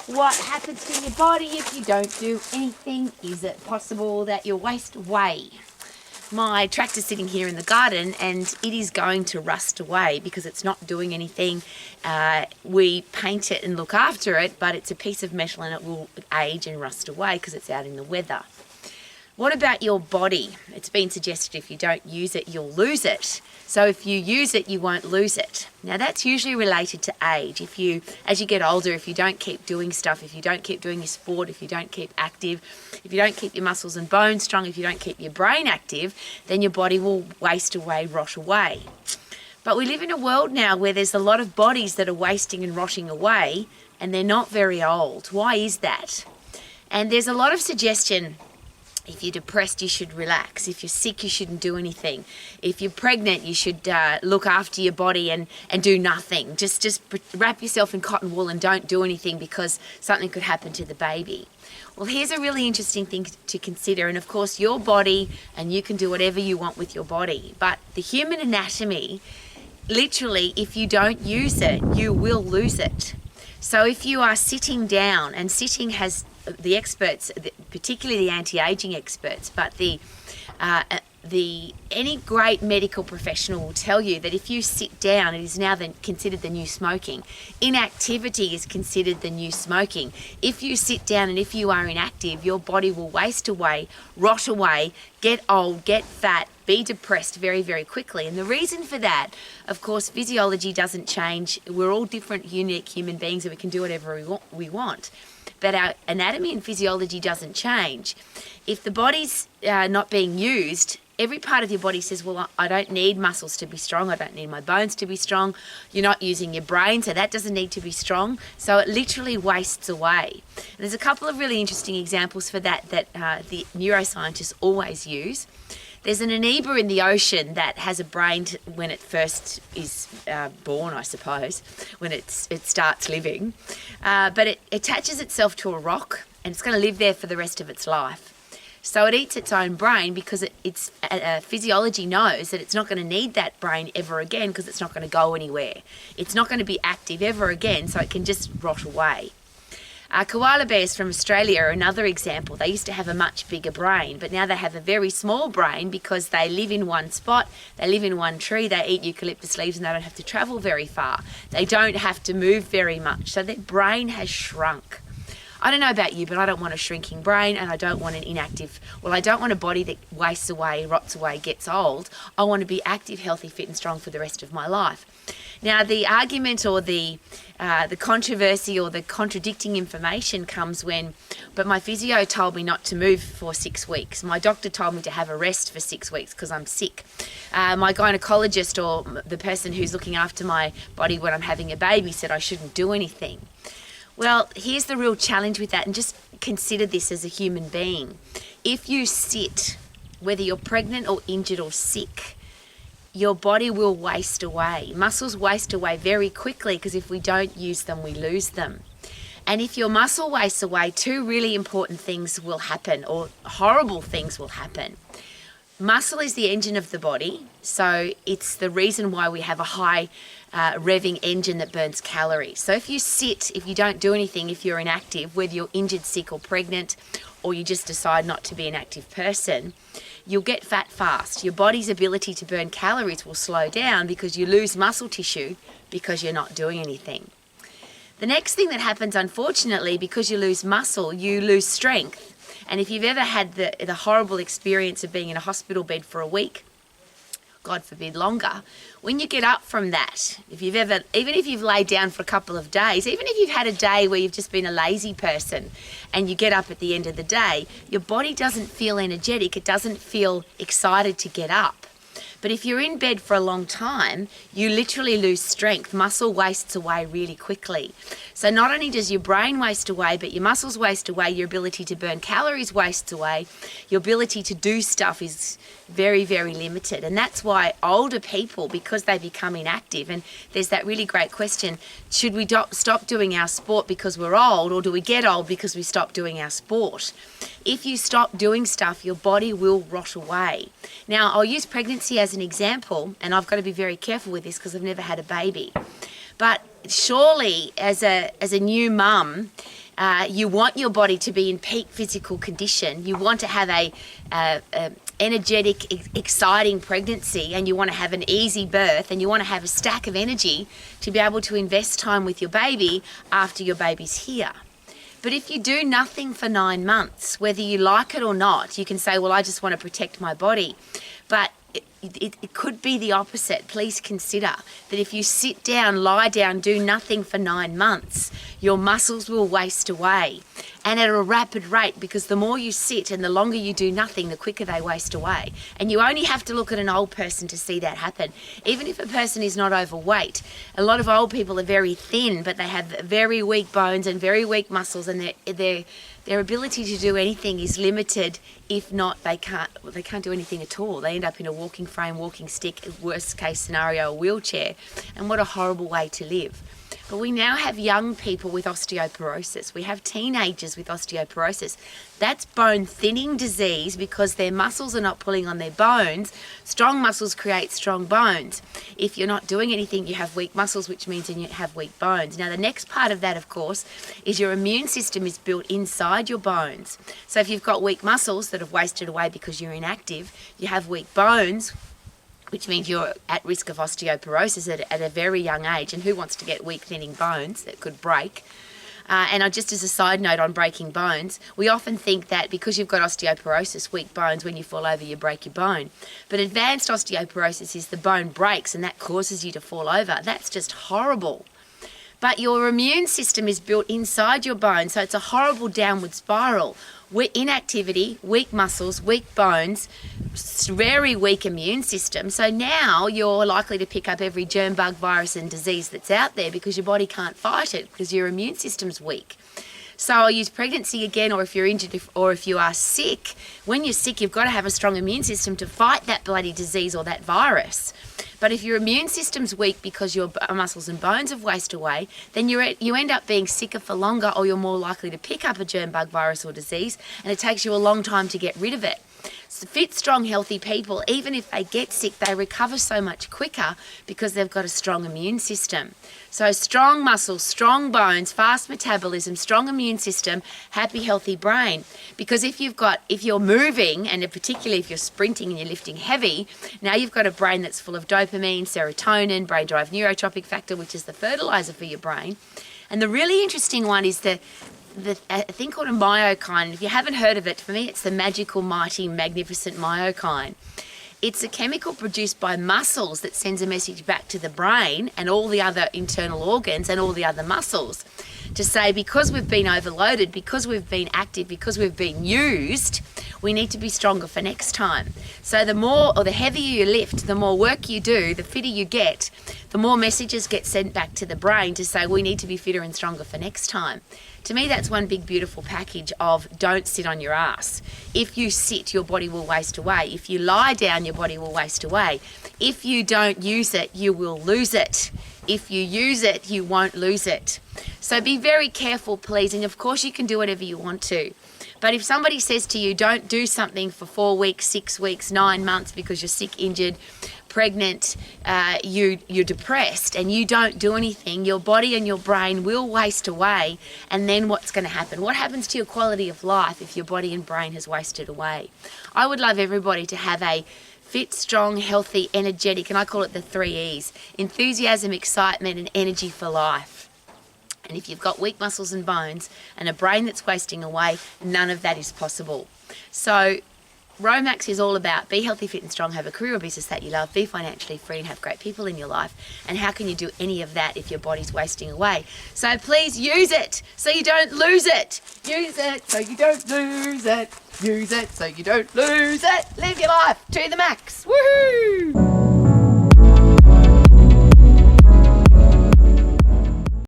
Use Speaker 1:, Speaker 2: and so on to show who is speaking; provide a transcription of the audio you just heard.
Speaker 1: What happens to your body if you don't do anything? Is it possible that you'll waste away? My tractor's sitting here in the garden and it is going to rust away because it's not doing anything. We paint it and look after it, but it's a piece of metal and it will age and rust away because it's out in the weather. What about your body? It's been suggested if you don't use it, you'll lose it. So if you use it, you won't lose it. Now that's usually related to age. As you get older, if you don't keep doing stuff, if you don't keep doing your sport, if you don't keep active, if you don't keep your muscles and bones strong, if you don't keep your brain active, then your body will waste away, rot away. But we live in a world now where there's a lot of bodies that are wasting and rotting away, and they're not very old. Why is that? And there's a lot of suggestion. If you're depressed, you should relax. If you're sick, you shouldn't do anything. If you're pregnant, you should look after your body and do nothing. Just wrap yourself in cotton wool and don't do anything because something could happen to the baby. Well, here's a really interesting thing to consider. And of course, your body, and you can do whatever you want with your body. But the human anatomy, literally, if you don't use it, you will lose it. So if you are sitting down, and sitting has the experts, particularly the anti-aging experts, but any great medical professional will tell you that if you sit down, it is now considered the new smoking. Inactivity is considered the new smoking. If you sit down and if you are inactive, your body will waste away, rot away, get old, get fat, be depressed very, very quickly. And the reason for that, of course, physiology doesn't change. We're all different, unique human beings and we can do whatever we want. But our anatomy and physiology doesn't change. If the body's not being used, every part of your body says, well, I don't need muscles to be strong. I don't need my bones to be strong. You're not using your brain, so that doesn't need to be strong. So it literally wastes away. And there's a couple of really interesting examples for that the neuroscientists always use. There's an amoeba in the ocean that has a brain when it first is born, I suppose, when it starts living. But it attaches itself to a rock and it's going to live there for the rest of its life. So it eats its own brain because its physiology knows that it's not going to need that brain ever again because it's not going to go anywhere. It's not going to be active ever again, so it can just rot away. Koala bears from Australia are another example. They used to have a much bigger brain, but now they have a very small brain because they live in one spot, they live in one tree, they eat eucalyptus leaves and they don't have to travel very far. They don't have to move very much, so their brain has shrunk. I don't know about you, but I don't want a shrinking brain and I don't want I don't want a body that wastes away, rots away, gets old. I want to be active, healthy, fit and strong for the rest of my life. Now, the argument or the controversy or the contradicting information comes but my physio told me not to move for 6 weeks. My doctor told me to have a rest for 6 weeks because I'm sick. My gynecologist or the person who's looking after my body when I'm having a baby said I shouldn't do anything. Well, here's the real challenge with that, and just consider this as a human being. If you sit, whether you're pregnant or injured or sick, your body will waste away. Muscles waste away very quickly because if we don't use them, we lose them. And if your muscle wastes away, two really important things will happen, or horrible things will happen. Muscle is the engine of the body, so it's the reason why we have a high revving engine that burns calories. So if you sit, if you don't do anything, if you're inactive, whether you're injured, sick or pregnant, or you just decide not to be an active person, you'll get fat fast. Your body's ability to burn calories will slow down because you lose muscle tissue because you're not doing anything. The next thing that happens, unfortunately, because you lose muscle, you lose strength. And if you've ever had the horrible experience of being in a hospital bed for a week, God forbid longer, when you get up from that, even if you've laid down for a couple of days, even if you've had a day where you've just been a lazy person and you get up at the end of the day, your body doesn't feel energetic, it doesn't feel excited to get up. But if you're in bed for a long time, you literally lose strength. Muscle wastes away really quickly. So not only does your brain waste away, but your muscles waste away, your ability to burn calories wastes away, your ability to do stuff is very, very limited. And that's why older people, because they become inactive, and there's that really great question, should we stop doing our sport because we're old, or do we get old because we stop doing our sport? If you stop doing stuff, your body will rot away. Now, I'll use pregnancy as an example, and I've got to be very careful with this because I've never had a baby. But surely, as a new mum, You want your body to be in peak physical condition. You want to have a energetic, exciting pregnancy, and you want to have an easy birth, and you want to have a stack of energy to be able to invest time with your baby after your baby's here. But if you do nothing for 9 months, whether you like it or not, you can say, well, I just want to protect my body. But it could be the opposite. Please consider that if you sit down, lie down, do nothing for 9 months, your muscles will waste away, and at a rapid rate, because the more you sit and the longer you do nothing, the quicker they waste away. And you only have to look at an old person to see that happen. Even if a person is not overweight, a lot of old people are very thin, but they have very weak bones and very weak muscles, and their ability to do anything is limited. If not, they can't do anything at all. They end up in a walking frame, walking stick, worst case scenario, a wheelchair. And what a horrible way to live. But we now have young people with osteoporosis. We have teenagers with osteoporosis. That's bone thinning disease because their muscles are not pulling on their bones. Strong muscles create strong bones. If you're not doing anything, you have weak muscles, which means then you have weak bones. Now, the next part of that, of course, is your immune system is built inside your bones. So if you've got weak muscles that have wasted away because you're inactive, you have weak bones, which means you're at risk of osteoporosis at a very young age. And who wants to get weak, thinning bones that could break? And just as a side note on breaking bones, we often think that because you've got osteoporosis, weak bones, when you fall over, you break your bone. But advanced osteoporosis is the bone breaks and that causes you to fall over. That's just horrible. But your immune system is built inside your bone, so it's a horrible downward spiral. Inactivity, weak muscles, weak bones, very weak immune system. So now you're likely to pick up every germ, bug, virus and disease that's out there because your body can't fight it because your immune system's weak. So I'll use pregnancy again, or if you're injured or if you are sick. When you're sick, you've got to have a strong immune system to fight that bloody disease or that virus. But if your immune system's weak because your muscles and bones have wasted away, then you end up being sicker for longer, or you're more likely to pick up a germ, bug, virus or disease, and it takes you a long time to get rid of it. So fit, strong, healthy people, even if they get sick, they recover so much quicker because they've got a strong immune system. So strong muscles, strong bones, fast metabolism, strong immune system, happy, healthy brain. Because if you're moving, and particularly if you're sprinting and you're lifting heavy, now you've got a brain that's full of dopamine, serotonin, brain-derived neurotropic factor, which is the fertilizer for your brain. And the really interesting one is a thing called a myokine. If you haven't heard of it, for me, it's the magical, mighty, magnificent myokine. It's a chemical produced by muscles that sends a message back to the brain and all the other internal organs and all the other muscles to say, because we've been overloaded, because we've been active, because we've been used, we need to be stronger for next time. So the more or the heavier you lift, the more work you do, the fitter you get, the more messages get sent back to the brain to say we need to be fitter and stronger for next time. To me, that's one big beautiful package of don't sit on your ass. If you sit, your body will waste away. If you lie down, your body will waste away. If you don't use it, you will lose it. If you use it, you won't lose it. So be very careful, please. And of course, you can do whatever you want to. But if somebody says to you, don't do something for 4 weeks, 6 weeks, 9 months because you're sick, injured, pregnant, you're depressed and you don't do anything, your body and your brain will waste away. And then what's going to happen? What happens to your quality of life if your body and brain has wasted away? I would love everybody to have a fit, strong, healthy, energetic, and I call it the 3 E's: enthusiasm, excitement, and energy for life. And if you've got weak muscles and bones and a brain that's wasting away, none of that is possible. So Romax is all about be healthy, fit and strong, have a career or business that you love, be financially free and have great people in your life. And how can you do any of that if your body's wasting away? So please use it so you don't lose it. Use it so you don't lose it. Use it so you don't lose it. Live your life to the max. Woohoo!